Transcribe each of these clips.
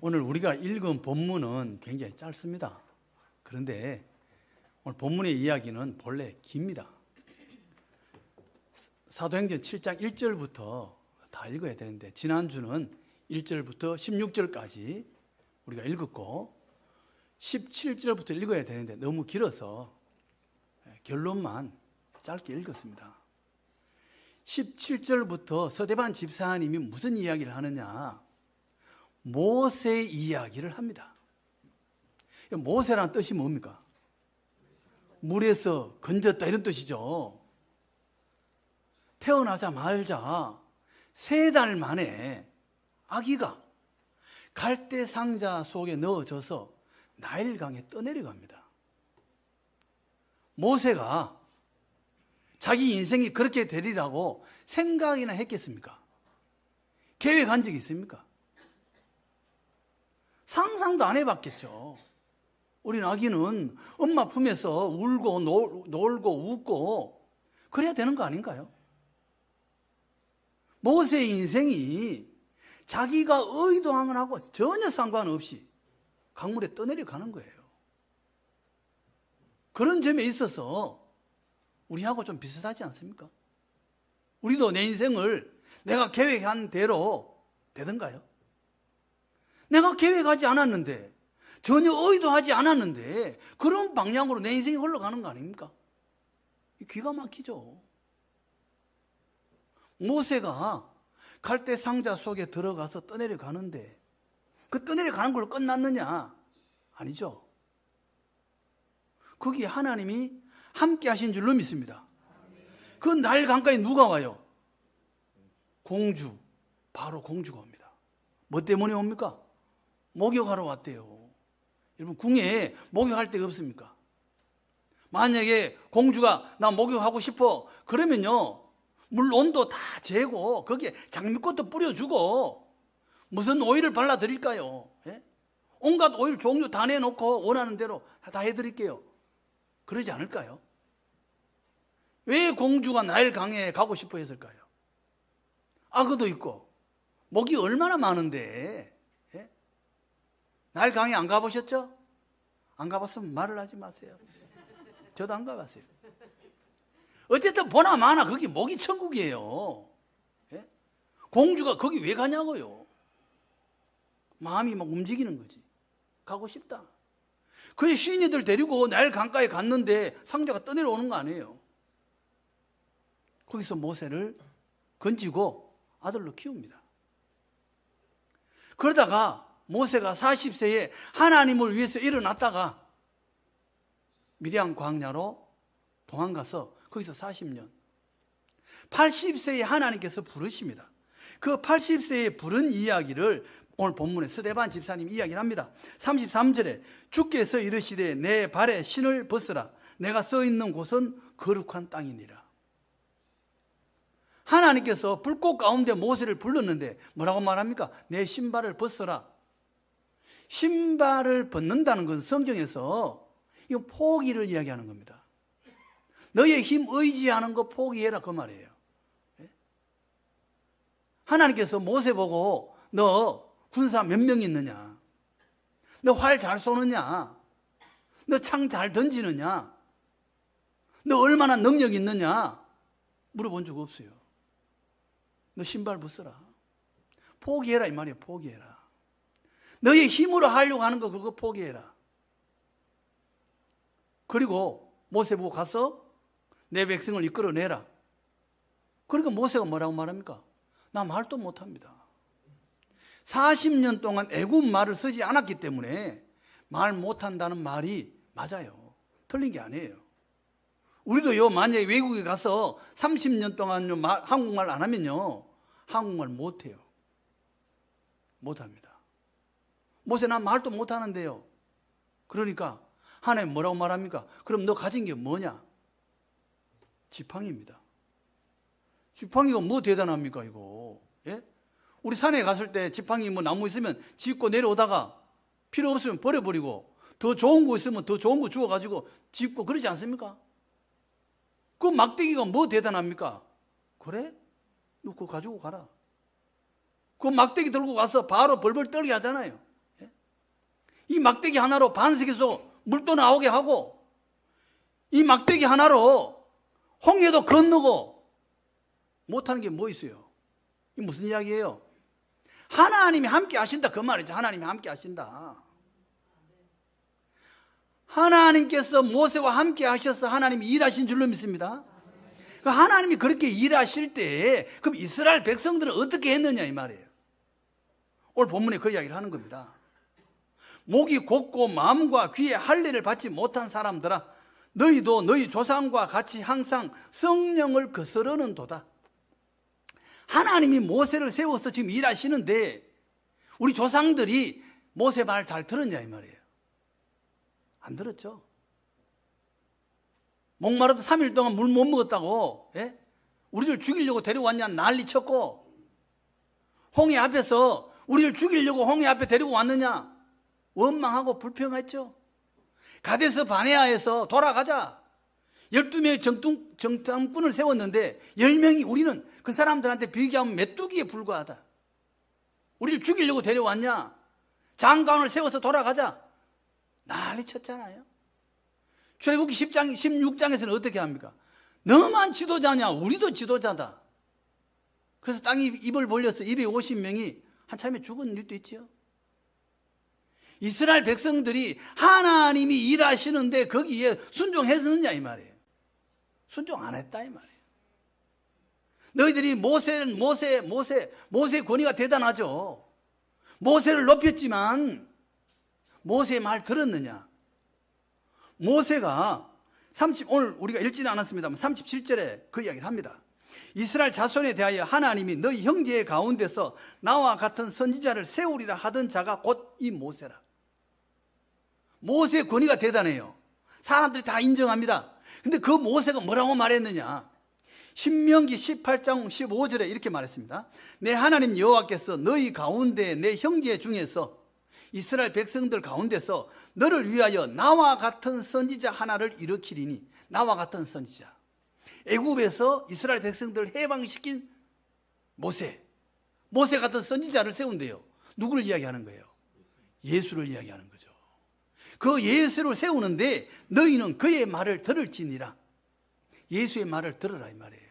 오늘 우리가 읽은 본문은 굉장히 짧습니다. 그런데 오늘 본문의 이야기는 본래 깁니다. 사도행전 7장 1절부터 다 읽어야 되는데 지난주는 1절부터 16절까지 우리가 읽었고 17절부터 읽어야 되는데 너무 길어서 결론만 짧게 읽었습니다. 17절부터 서대반 집사님이 무슨 이야기를 하느냐? 모세의 이야기를 합니다. 모세라는 뜻이 뭡니까? 물에서 건졌다 이런 뜻이죠. 태어나자마자 3달 만에 아기가 갈대 상자 속에 넣어져서 나일강에 떠내려갑니다. 모세가 자기 인생이 그렇게 되리라고 생각이나 했겠습니까? 계획한 적이 있습니까? 상상도 안 해봤겠죠. 우린 아기는 엄마 품에서 울고 놀고 웃고 그래야 되는 거 아닌가요? 모세의 인생이 자기가 의도한 것하고 전혀 상관없이 강물에 떠내려 가는 거예요. 그런 점에 있어서 우리하고 좀 비슷하지 않습니까? 우리도 내 인생을 내가 계획한 대로 되던가요? 내가 계획하지 않았는데, 전혀 의도하지 않았는데 그런 방향으로 내 인생이 흘러가는 거 아닙니까? 기가 막히죠. 모세가 갈대 상자 속에 들어가서 떠내려 가는데 그 떠내려 가는 걸로 끝났느냐? 아니죠. 거기에 하나님이 함께 하신 줄로 믿습니다. 그 나일 강가에 누가 와요? 공주, 바로 공주가 옵니다. 뭐 때문에 옵니까? 목욕하러 왔대요. 여러분, 궁에 목욕할 데가 없습니까? 만약에 공주가 나 목욕하고 싶어 그러면요, 물 온도 다 재고 거기에 장미꽃도 뿌려주고 무슨 오일을 발라드릴까요? 예? 온갖 오일 종류 다 내놓고 원하는 대로 다 해드릴게요. 그러지 않을까요? 왜 공주가 나일 강에 가고 싶어 했을까요? 악어도 있고 먹이 얼마나 많은데. 예? 나일 강에 안 가보셨죠? 안 가봤으면 말을 하지 마세요. 저도 안 가봤어요. 어쨌든 보나 마나 거기 먹이 천국이에요. 예? 공주가 거기 왜 가냐고요? 마음이 막 움직이는 거지. 가고 싶다. 그 시인이들 데리고 나일 강가에 갔는데 상자가 떠내려오는 거 아니에요. 거기서 모세를 건지고 아들로 키웁니다. 그러다가 모세가 40세에 하나님을 위해서 일어났다가 미디안 광야로 도망가서 거기서 40년 80세에 하나님께서 부르십니다. 그 80세에 부른 이야기를 오늘 본문에 스데반 집사님 이야기를 합니다. 33절에 주께서 이르시되 내 발에 신을 벗으라. 내가 서 있는 곳은 거룩한 땅이니라. 하나님께서 불꽃 가운데 모세를 불렀는데 뭐라고 말합니까? 내 신발을 벗어라. 신발을 벗는다는 건 성경에서 이거 포기를 이야기하는 겁니다. 너의 힘 의지하는 거 포기해라 그 말이에요. 하나님께서 모세 보고 너 군사 몇 명 있느냐? 너 활 잘 쏘느냐? 너 창 잘 던지느냐? 너 얼마나 능력 있느냐? 물어본 적 없어요. 너 신발 벗어라. 포기해라 이 말이에요. 포기해라. 너의 힘으로 하려고 하는 거 그거 포기해라. 그리고 모세 보고 가서 내 백성을 이끌어내라. 그러니까 모세가 뭐라고 말합니까? 나 말도 못합니다. 40년 동안 애굽 말을 쓰지 않았기 때문에 말 못한다는 말이 맞아요. 틀린 게 아니에요. 우리도요, 만약에 외국에 가서 30년 동안 한국말 안 하면요, 한국말 못해요. 못합니다. 모세 난 말도 못하는데요. 그러니까 하나님 뭐라고 말합니까? 그럼 너 가진 게 뭐냐? 지팡이입니다. 지팡이가 뭐 대단합니까 이거? 예? 우리 산에 갔을 때 지팡이 뭐 나무 있으면 짚고 내려오다가 필요 없으면 버려버리고 더 좋은 거 있으면 더 좋은 거 주워가지고 짚고 그러지 않습니까? 그 막대기가 뭐 대단합니까? 그래? 너 그거 가지고 가라. 그 막대기 들고 가서 바로 벌벌 떨게 하잖아요. 이 막대기 하나로 반석에서 물도 나오게 하고, 이 막대기 하나로 홍해도 건너고, 못하는 게 뭐 있어요? 이 무슨 이야기예요? 하나님이 함께 하신다, 그 말이죠. 하나님이 함께 하신다. 하나님께서 모세와 함께 하셔서 하나님이 일하신 줄로 믿습니다. 하나님이 그렇게 일하실 때 그럼 이스라엘 백성들은 어떻게 했느냐 이 말이에요. 오늘 본문에 그 이야기를 하는 겁니다. 목이 곧고 마음과 귀에 할례를 받지 못한 사람들아, 너희도 너희 조상과 같이 항상 성령을 거스르는 도다. 하나님이 모세를 세워서 지금 일하시는데 우리 조상들이 모세 말 잘 들었냐 이 말이에요. 안 들었죠. 목마르도 3일 동안 물 못 먹었다고, 예? 우리를 죽이려고 데려왔냐 난리 쳤고, 홍해 앞에서 우리를 죽이려고 홍해 앞에 데리고 왔느냐 원망하고 불평했죠. 가데스 바네아에서 돌아가자 12명의 정탐꾼을 세웠는데 10명이 우리는 그 사람들한테 비교하면 메뚜기에 불과하다. 우리를 죽이려고 데려왔냐, 장관을 세워서 돌아가자 난리 쳤잖아요. 출애굽기 10장, 16장에서는 어떻게 합니까? 너만 지도자냐, 우리도 지도자다. 그래서 땅이 입을 벌려서 250명이 한참에 죽은 일도 있죠. 이스라엘 백성들이 하나님이 일하시는데 거기에 순종했느냐 이 말이에요. 순종 안 했다 이 말이에요. 너희들이 모세의 권위가 대단하죠. 모세를 높였지만 모세의 말 들었느냐? 모세가 오늘 우리가 읽지는 않았습니다만 37절에 그 이야기를 합니다. 이스라엘 자손에 대하여 하나님이 너희 형제 가운데서 나와 같은 선지자를 세우리라 하던 자가 곧 이 모세라. 모세의 권위가 대단해요. 사람들이 다 인정합니다. 근데 그 모세가 뭐라고 말했느냐? 신명기 18장 15절에 이렇게 말했습니다. 내 하나님 여호와께서 너희 가운데 내 형제 중에서 이스라엘 백성들 가운데서 너를 위하여 나와 같은 선지자 하나를 일으키리니. 나와 같은 선지자. 애굽에서 이스라엘 백성들을 해방시킨 모세 같은 선지자를 세운대요. 누구를 이야기하는 거예요? 예수를 이야기하는 거죠. 그 예수를 세우는데 너희는 그의 말을 들을지니라. 예수의 말을 들으라 이 말이에요.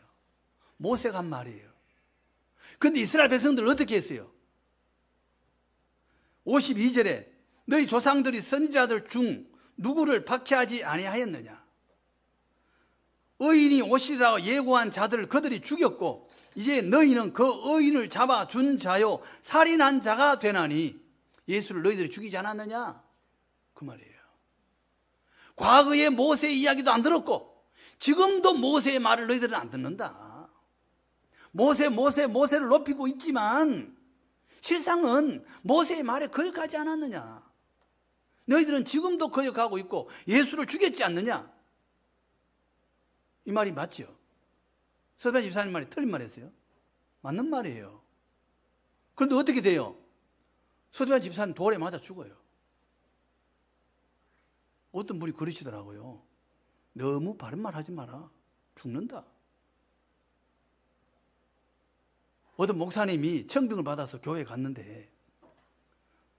모세가 한 말이에요. 그런데 이스라엘 백성들은 어떻게 했어요? 52절에 너희 조상들이 선지자들 중 누구를 박해하지 아니하였느냐? 의인이 오시리라고 예고한 자들을 그들이 죽였고 이제 너희는 그 의인을 잡아준 자요 살인한 자가 되나니 예수를 너희들이 죽이지 않았느냐? 그 말이에요. 과거의 모세의 이야기도 안 들었고 지금도 모세의 말을 너희들은 안 듣는다. 모세를 높이고 있지만 실상은 모세의 말에 거역하지 않았느냐? 너희들은 지금도 거역하고 있고 예수를 죽였지 않느냐? 이 말이 맞죠? 서대한 집사님 말이 틀린 말이었어요? 맞는 말이에요. 그런데 어떻게 돼요? 서대한 집사님 돌에 맞아 죽어요. 어떤 분이 그러시더라고요. 너무 바른 말 하지 마라. 죽는다. 어떤 목사님이 청빙을 받아서 교회에 갔는데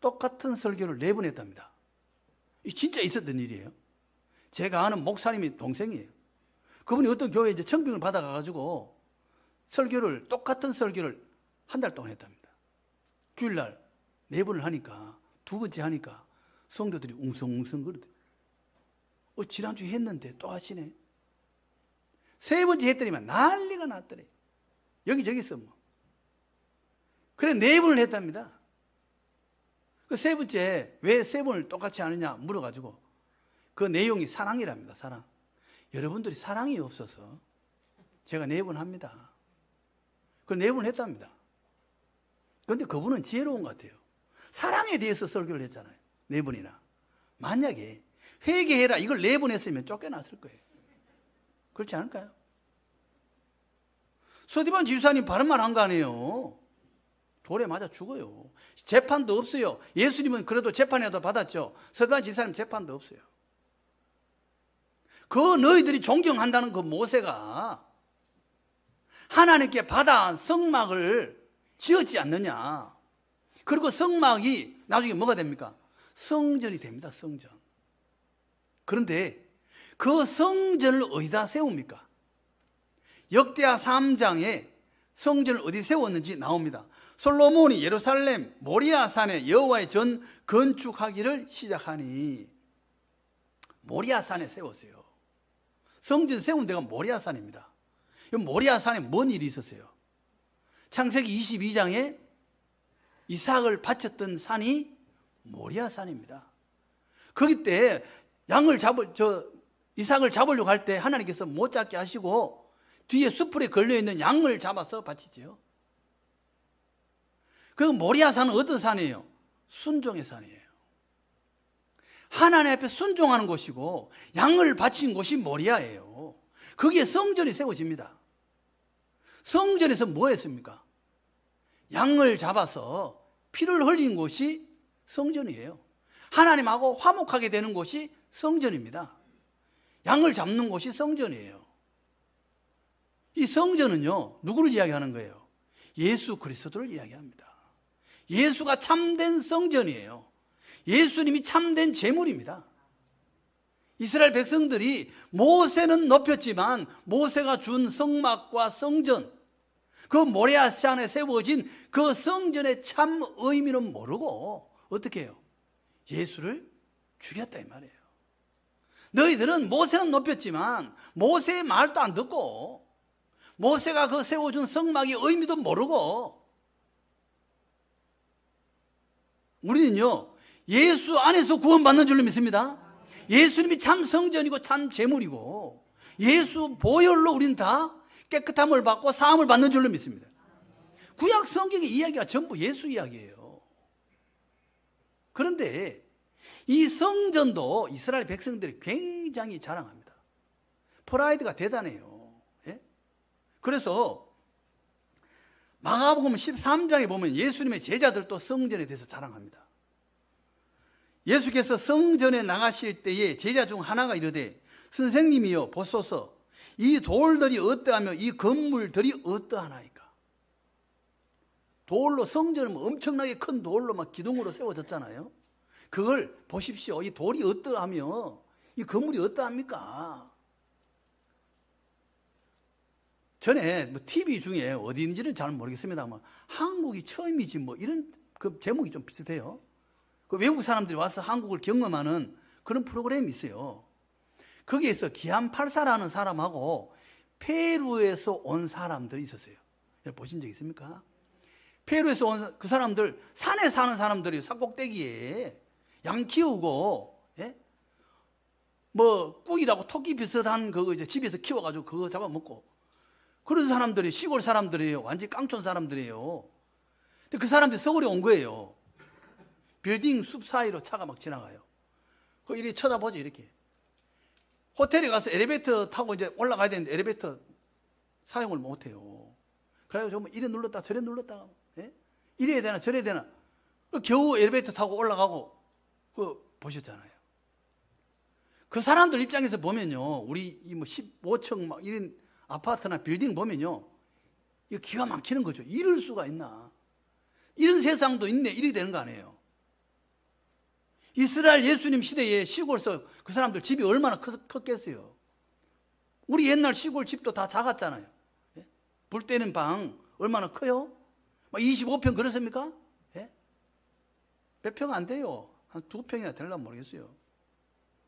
똑같은 설교를 4번 했답니다. 이 진짜 있었던 일이에요. 제가 아는 목사님이 동생이에요. 그분이 어떤 교회에 이제 청빙을 받아가지고 똑같은 설교를 한 달 동안 했답니다. 주일날 4번을 하니까 2번째 하니까 성도들이 웅성웅성 그러더라고요. 지난주에 했는데 또 하시네. 3번째 했더니만 난리가 났더래. 여기저기서 뭐. 그래 4번을 했답니다. 그 3번째 왜 3번을 똑같이 하느냐 물어가지고 그 내용이 사랑이랍니다. 사랑. 여러분들이 사랑이 없어서 제가 4번 합니다. 그 4번 했답니다. 그런데 그분은 지혜로운 것 같아요. 사랑에 대해서 설교를 했잖아요. 4번이나. 만약에 회개해라 이걸 4번 했으면 쫓겨났을 거예요. 그렇지 않을까요? 서디반 집사님 바른 말 한 거 아니에요. 돌에 맞아 죽어요. 재판도 없어요. 예수님은 그래도 재판이라도 받았죠. 서디반 집사님 재판도 없어요. 그 너희들이 존경한다는 그 모세가 하나님께 받아 성막을 지었지 않느냐. 그리고 성막이 나중에 뭐가 됩니까? 성전이 됩니다. 성전. 그런데 그 성전을 어디다 세웁니까? 역대하 3장에 성전을 어디 세웠는지 나옵니다. 솔로몬이 예루살렘 모리아 산에 여호와의 전 건축하기를 시작하니, 모리아 산에 세웠어요. 성전 세운 데가 모리아 산입니다. 모리아 산에 뭔 일이 있었어요? 창세기 22장에 이삭을 바쳤던 산이 모리아 산입니다. 거기 때 이삭을 잡으려고 할 때 하나님께서 못 잡게 하시고 뒤에 숯불에 걸려있는 양을 잡아서 바치지요. 그 모리아 산은 어떤 산이에요? 순종의 산이에요. 하나님 앞에 순종하는 곳이고 양을 바친 곳이 모리아예요. 거기에 성전이 세워집니다. 성전에서 뭐 했습니까? 양을 잡아서 피를 흘린 곳이 성전이에요. 하나님하고 화목하게 되는 곳이 성전입니다. 양을 잡는 곳이 성전이에요. 이 성전은요, 누구를 이야기하는 거예요? 예수 그리스도를 이야기합니다. 예수가 참된 성전이에요. 예수님이 참된 제물입니다. 이스라엘 백성들이 모세는 높였지만 모세가 준 성막과 성전, 그 모리아 산에 세워진 그 성전의 참 의미는 모르고 어떻게 해요? 예수를 죽였다 이 말이에요. 너희들은 모세는 높였지만 모세의 말도 안 듣고 모세가 그 세워준 성막의 의미도 모르고, 우리는요 예수 안에서 구원받는 줄로 믿습니다. 예수님이 참 성전이고 참 제물이고 예수 보혈로 우리는 다 깨끗함을 받고 사함을 받는 줄로 믿습니다. 구약 성경의 이야기가 전부 예수 이야기예요. 그런데 이 성전도 이스라엘 백성들이 굉장히 자랑합니다. 프라이드가 대단해요. 예? 그래서 마가복음 13장에 보면 예수님의 제자들도 성전에 대해서 자랑합니다. 예수께서 성전에 나가실 때에 제자 중 하나가 이르되 선생님이여 보소서 이 돌들이 어떠하며 이 건물들이 어떠하나이까. 돌로 성전은 엄청나게 큰 돌로 막 기둥으로 세워졌잖아요. 그걸 보십시오. 이 돌이 어떠하며 이 건물이 어떠합니까? 전에 뭐 TV 중에 어디인지는 잘 모르겠습니다만 한국이 처음이지 뭐 이런 그 제목이 좀 비슷해요. 그 외국 사람들이 와서 한국을 경험하는 그런 프로그램이 있어요. 거기에서 기안84라는 사람하고 페루에서 온 사람들이 있었어요. 보신 적 있습니까? 페루에서 온 그 사람들, 산에 사는 사람들이 산꼭대기에 양 키우고, 예? 뭐 꿀이라고 토끼 비슷한 그거 이제 집에서 키워가지고 그거 잡아먹고, 그런 사람들이 시골 사람들이에요. 완전히 깡촌 사람들이에요. 근데 그 사람들이 서울에 온 거예요. 빌딩 숲 사이로 차가 막 지나가요. 그 이렇게 쳐다보죠, 이렇게. 호텔에 가서 엘리베이터 타고 이제 올라가야 되는데 엘리베이터 사용을 못 해요. 그래가지고 좀 이래 눌렀다 저래 눌렀다, 예? 이래야 되나 저래야 되나. 겨우 엘리베이터 타고 올라가고 그 보셨잖아요. 그 사람들 입장에서 보면요, 우리 뭐 15층 막 이런 아파트나 빌딩 보면요, 이거 기가 막히는 거죠. 이럴 수가 있나? 이런 세상도 있네. 이렇게 되는 거 아니에요. 이스라엘 예수님 시대에 시골에서 그 사람들 집이 얼마나 컸겠어요. 우리 옛날 시골 집도 다 작았잖아요. 예? 불 때는 방 얼마나 커요? 25평 그렇습니까? 예? 몇 평 안 돼요. 한 2평이나 되려면 모르겠어요.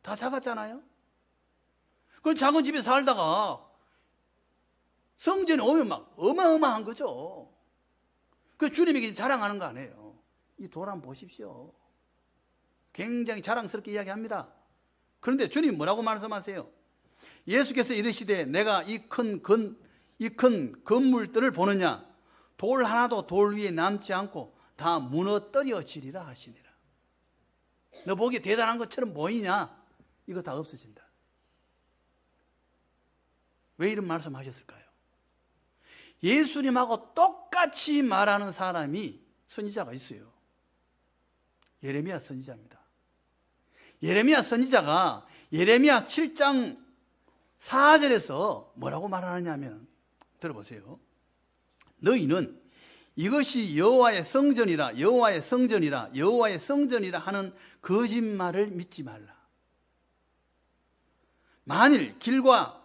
다 작았잖아요. 그 작은 집에 살다가 성전에 오면 막 어마어마한 거죠. 그 주님에게 자랑하는 거 아니에요. 이 돌 한번 보십시오. 굉장히 자랑스럽게 이야기합니다. 그런데 주님 뭐라고 말씀하세요? 예수께서 이르시되 내가 이 큰 건물들을 보느냐? 돌 하나도 돌 위에 남지 않고 다 무너뜨려지리라 하시니라. 너 보기에 대단한 것처럼 보이냐? 이거 다 없어진다. 왜 이런 말씀하셨을까요? 예수님하고 똑같이 말하는 사람이 선지자가 있어요. 예레미야 선지자입니다. 예레미야 선지자가 예레미야 7장 4절에서 뭐라고 말하느냐 하면 들어보세요. 너희는 이것이 여호와의 성전이라, 여호와의 성전이라, 여호와의 성전이라 하는 거짓말을 믿지 말라. 만일 길과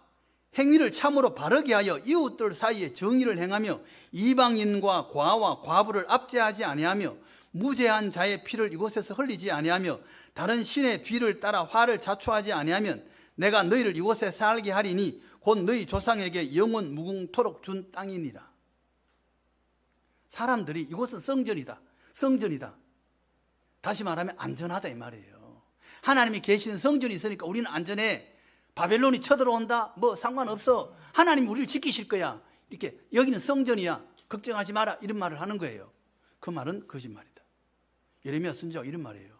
행위를 참으로 바르게 하여 이웃들 사이에 정의를 행하며 이방인과 과와 과부를 압제하지 아니하며 무죄한 자의 피를 이곳에서 흘리지 아니하며 다른 신의 뒤를 따라 화를 자초하지 아니하면 내가 너희를 이곳에 살게 하리니 곧 너희 조상에게 영원 무궁토록 준 땅이니라. 사람들이 이곳은 성전이다, 성전이다. 다시 말하면 안전하다 이 말이에요. 하나님이 계신 성전이 있으니까 우리는 안전해. 바벨론이 쳐들어온다, 뭐 상관없어. 하나님이 우리를 지키실 거야. 이렇게 여기는 성전이야, 걱정하지 마라, 이런 말을 하는 거예요. 그 말은 거짓말이다. 예레미야 선지자가 이런 말이에요.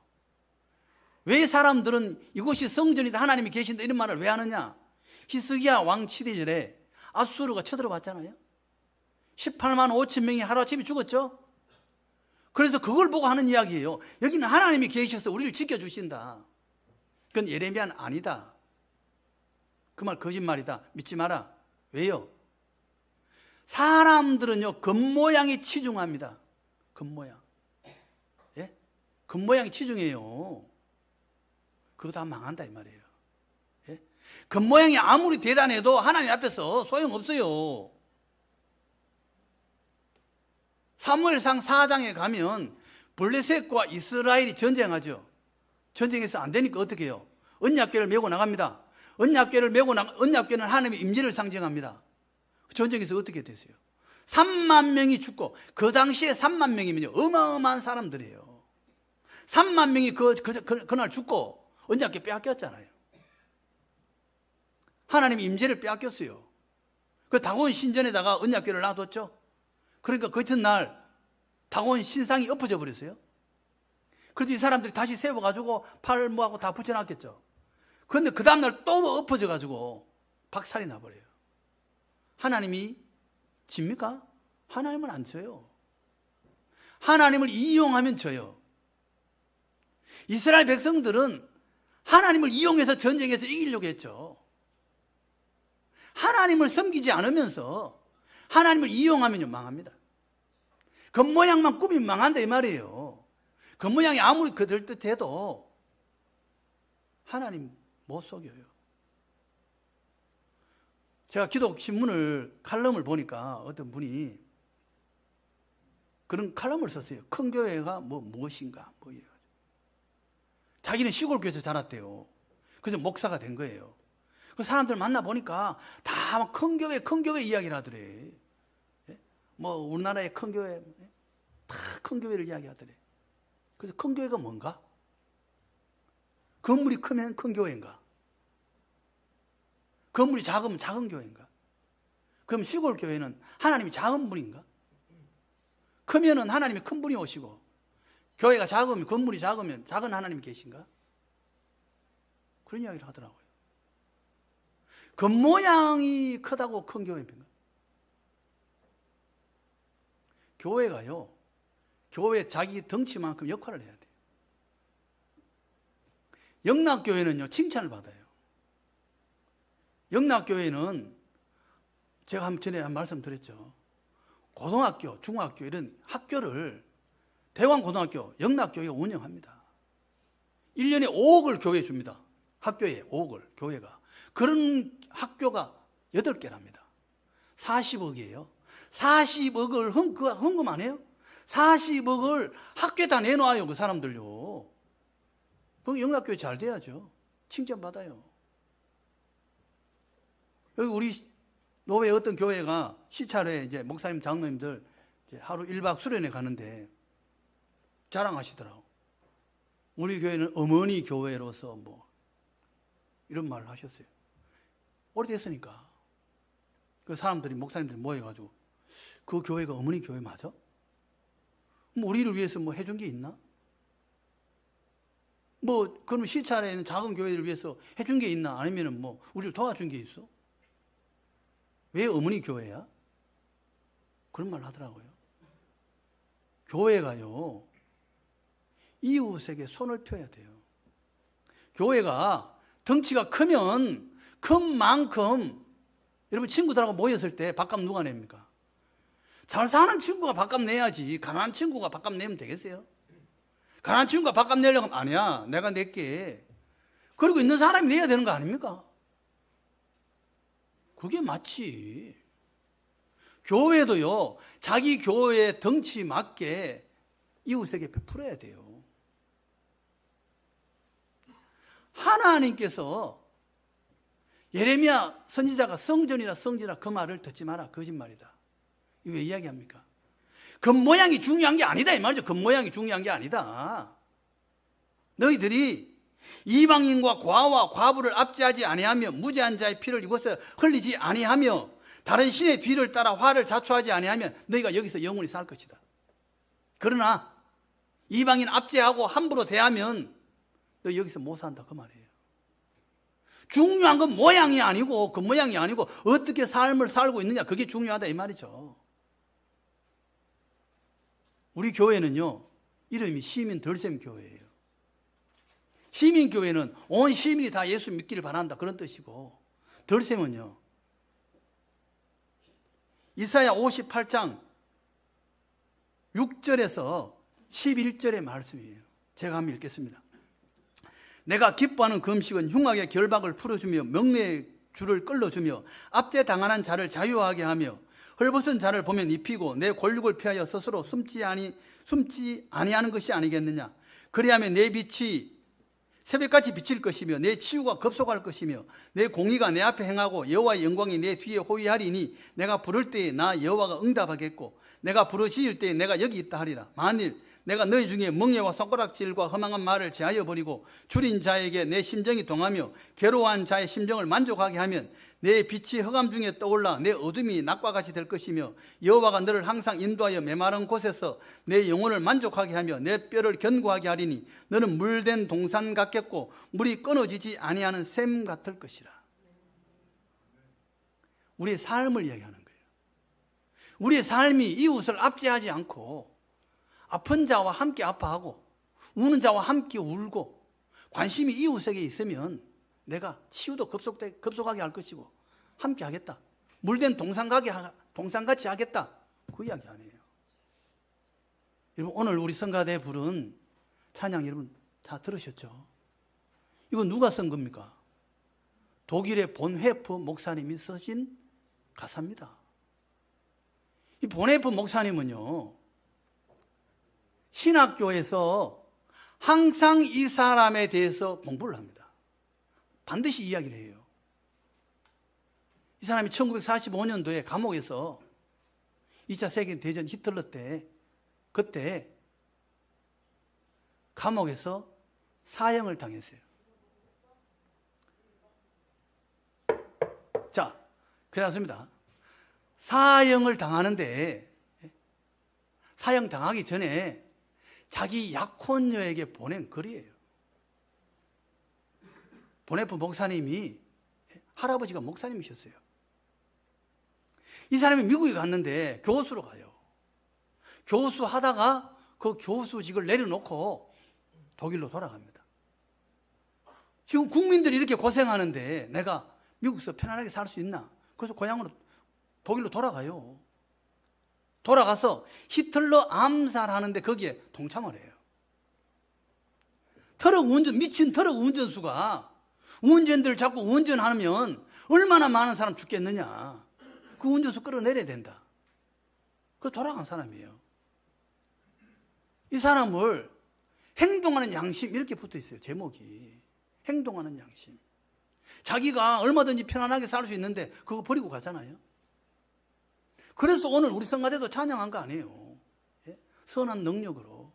왜 사람들은 이곳이 성전이다, 하나님이 계신다 이런 말을 왜 하느냐? 히스기야 왕 시대절에 아수르가 쳐들어왔잖아요. 18만 5천 명이 하루아침에 죽었죠. 그래서 그걸 보고 하는 이야기예요. 여기는 하나님이 계셔서 우리를 지켜주신다. 그건 예레미야는 아니다. 그 말 거짓말이다, 믿지 마라. 왜요? 사람들은요 겉모양이 치중합니다. 겉모양. 예? 겉모양이 치중해요. 그거 다 망한다 이 말이에요. 예? 겉모양이 아무리 대단해도 하나님 앞에서 소용없어요. 사무엘상 4장에 가면 블레셋과 이스라엘이 전쟁하죠. 전쟁해서 안 되니까 어떻게 해요? 언약궤를 메고 나갑니다. 언약궤는 하나님의 임재를 상징합니다. 전쟁에서 어떻게 됐어요? 3만 명이 죽고, 그 당시에 3만 명이면요 어마어마한 사람들이에요. 3만 명이 그날 죽고 언약궤 빼앗겼잖아요. 하나님의 임재를 빼앗겼어요. 그 다곤 신전에다가 언약궤를 놔뒀죠. 그러니까 그 이튿날 다곤 신상이 엎어져 버렸어요. 그래서 이 사람들이 다시 세워가지고 팔 모하고 다 붙여놨겠죠. 그런데 그 다음날 또 엎어져가지고 박살이 나버려요. 하나님이 집니까? 하나님은 안 져요. 하나님을 이용하면 져요. 이스라엘 백성들은 하나님을 이용해서 전쟁에서 이기려고 했죠. 하나님을 섬기지 않으면서 하나님을 이용하면 망합니다. 겉모양만 꾸미면 망한다 이 말이에요. 겉모양이 아무리 그럴듯해도 하나님 못 속여요. 제가 기독신문을 칼럼을 보니까 어떤 분이 그런 칼럼을 썼어요. 큰 교회가 무엇인가 뭐 이래가지고. 자기는 시골 교회에서 자랐대요. 그래서 목사가 된 거예요. 그 사람들 만나보니까 다 큰 교회 이야기를 하더래. 뭐 우리나라의 큰 교회, 다 큰 교회를 이야기하더래. 그래서 큰 교회가 뭔가? 건물이 크면 큰 교회인가? 건물이 작으면 작은 교회인가? 그럼 시골 교회는 하나님이 작은 분인가? 크면은 하나님이 큰 분이 오시고, 교회가 작으면, 건물이 작으면 작은 하나님이 계신가? 그런 이야기를 하더라고요. 겉모양이 크다고 큰 교회인가? 교회가요, 교회 자기 덩치만큼 역할을 해야 돼요. 영락교회는요, 칭찬을 받아요. 영락교회는 제가 전에 한 말씀 드렸죠. 고등학교, 중학교 이런 학교를 대왕고등학교, 영락교회가 운영합니다. 1년에 5억을 교회에 줍니다. 학교에 5억을 교회가. 그런 학교가 8개랍니다. 40억이에요. 40억을 헌금 안 해요? 40억을 학교에다 내놔요, 그 사람들요. 그럼 영락교회 잘 돼야죠. 칭찬받아요. 여기 우리 노회 어떤 교회가 시찰에 이제 목사님, 장로님들 이제 하루 1박 수련회 가는데 자랑하시더라고. 우리 교회는 어머니 교회로서 뭐 이런 말을 하셨어요. 오래됐으니까. 그 사람들이, 목사님들이 모여가지고 그 교회가 어머니 교회 맞아? 뭐 우리를 위해서 뭐 해준 게 있나? 뭐 그럼 시찰에는 작은 교회를 위해서 해준 게 있나? 아니면은 뭐 우리를 도와준 게 있어? 왜 어머니 교회야? 그런 말 하더라고요. 교회가요, 이웃에게 손을 펴야 돼요. 교회가 덩치가 크면 큰 만큼, 여러분 친구들하고 모였을 때 밥값 누가 냅니까? 잘 사는 친구가 밥값 내야지 가난한 친구가 밥값 내면 되겠어요? 가난한 친구가 밥값 내려고 하면 아니야, 내가 낼게. 그리고 있는 사람이 내야 되는 거 아닙니까? 그게 맞지. 교회도요, 자기 교회의 덩치 맞게 이웃에게 베풀어야 돼요. 하나님께서 예레미야 선지자가 성전이라 그 말을 듣지 마라, 거짓말이다. 이거 왜 이야기합니까? 겉모양이 중요한 게 아니다 이 말이죠. 겉모양이 중요한 게 아니다. 너희들이 이방인과 과와 과부를 압제하지 아니하며 무죄한 자의 피를 이곳에 흘리지 아니하며 다른 신의 뒤를 따라 화를 자초하지 아니하면 너희가 여기서 영원히 살 것이다. 그러나 이방인 압제하고 함부로 대하면 너 여기서 못 산다 그 말이에요. 중요한 건 모양이 아니고 그 모양이 아니고 어떻게 삶을 살고 있느냐, 그게 중요하다 이 말이죠. 우리 교회는요, 이름이 시민 덜셈 교회예요. 시민 교회는 온 시민이 다 예수 믿기를 바란다 그런 뜻이고, 덜셈은요, 이사야 58장 6절에서 11절의 말씀이에요. 제가 한번 읽겠습니다. 내가 기뻐하는 금식은 흉악의 결박을 풀어주며 명예의 줄을 끌어주며 압제당하는 자를 자유하게 하며 헐벗은 자를 보면 입히고 내 권력을 피하여 스스로 숨지 아니하는 것이 아니겠느냐. 그리하면 내 빛이 새벽같이 비칠 것이며 내 치유가 급속할 것이며 내 공의가 내 앞에 행하고 여호와의 영광이 내 뒤에 호위하리니 내가 부를 때에 나 여호와가 응답하겠고 내가 부르시일 때에 내가 여기 있다 하리라. 만일 내가 너희 중에 멍에와 손가락질과 허망한 말을 제하여 버리고 줄인 자에게 내 심정이 동하며 괴로워한 자의 심정을 만족하게 하면 내 빛이 흑암 중에 떠올라 내 어둠이 낮과 같이 될 것이며 여호와가 너를 항상 인도하여 메마른 곳에서 내 영혼을 만족하게 하며 내 뼈를 견고하게 하리니 너는 물된 동산 같겠고 물이 끊어지지 아니하는 샘 같을 것이라. 우리의 삶을 이야기하는 거예요. 우리의 삶이 이웃을 압제하지 않고 아픈 자와 함께 아파하고 우는 자와 함께 울고 관심이 이웃에게 있으면 내가 치유도 급속하게 할 것이고 함께 하겠다. 물된 동산같이 하겠다. 그 이야기 아니에요. 여러분, 오늘 우리 성가대 부른 찬양 여러분 다 들으셨죠? 이거 누가 쓴 겁니까? 독일의 본헤프 목사님이 쓰신 가사입니다. 이 본헤프 목사님은요, 신학교에서 항상 이 사람에 대해서 공부를 합니다. 반드시 이야기를 해요. 이 사람이 1945년도에 감옥에서 2차 세계대전 히틀러 때 그때 감옥에서 사형을 당했어요. 자, 괜찮습니다. 사형을 당하는데 사형 당하기 전에 자기 약혼녀에게 보낸 글이에요. 본헤프 목사님이 할아버지가 목사님이셨어요. 이 사람이 미국에 갔는데 교수로 가요. 교수하다가 그 교수직을 내려놓고 독일로 돌아갑니다. 지금 국민들이 이렇게 고생하는데 내가 미국에서 편안하게 살 수 있나? 그래서 고향으로 독일로 돌아가요. 돌아가서 히틀러 암살하는데 거기에 동참을 해요. 미친 트럭 운전수가 운전대를 자꾸 운전하면 얼마나 많은 사람 죽겠느냐. 그 운전수 끌어내려야 된다. 그래서 돌아간 사람이에요. 이 사람을 행동하는 양심 이렇게 붙어 있어요. 제목이 행동하는 양심. 자기가 얼마든지 편안하게 살 수 있는데 그거 버리고 가잖아요. 그래서 오늘 우리 성가대도 찬양한 거 아니에요. 예? 선한 능력으로.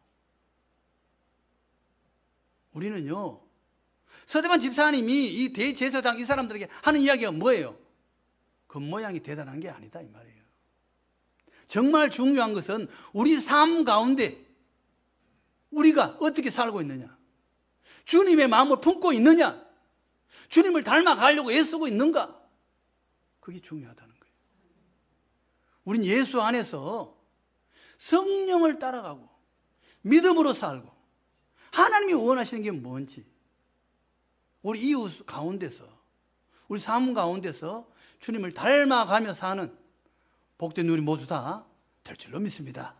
우리는요, 서대반 집사님이 이 대제사장 이 사람들에게 하는 이야기가 뭐예요? 겉모양이 대단한 게 아니다 이 말이에요. 정말 중요한 것은 우리 삶 가운데 우리가 어떻게 살고 있느냐, 주님의 마음을 품고 있느냐, 주님을 닮아가려고 애쓰고 있는가, 그게 중요하다는 거예요. 우린 예수 안에서 성령을 따라가고 믿음으로 살고 하나님이 원하시는 게 뭔지 우리 이웃 가운데서 우리 삶 가운데서 주님을 닮아가며 사는 복된 우리 모두 다 될 줄로 믿습니다.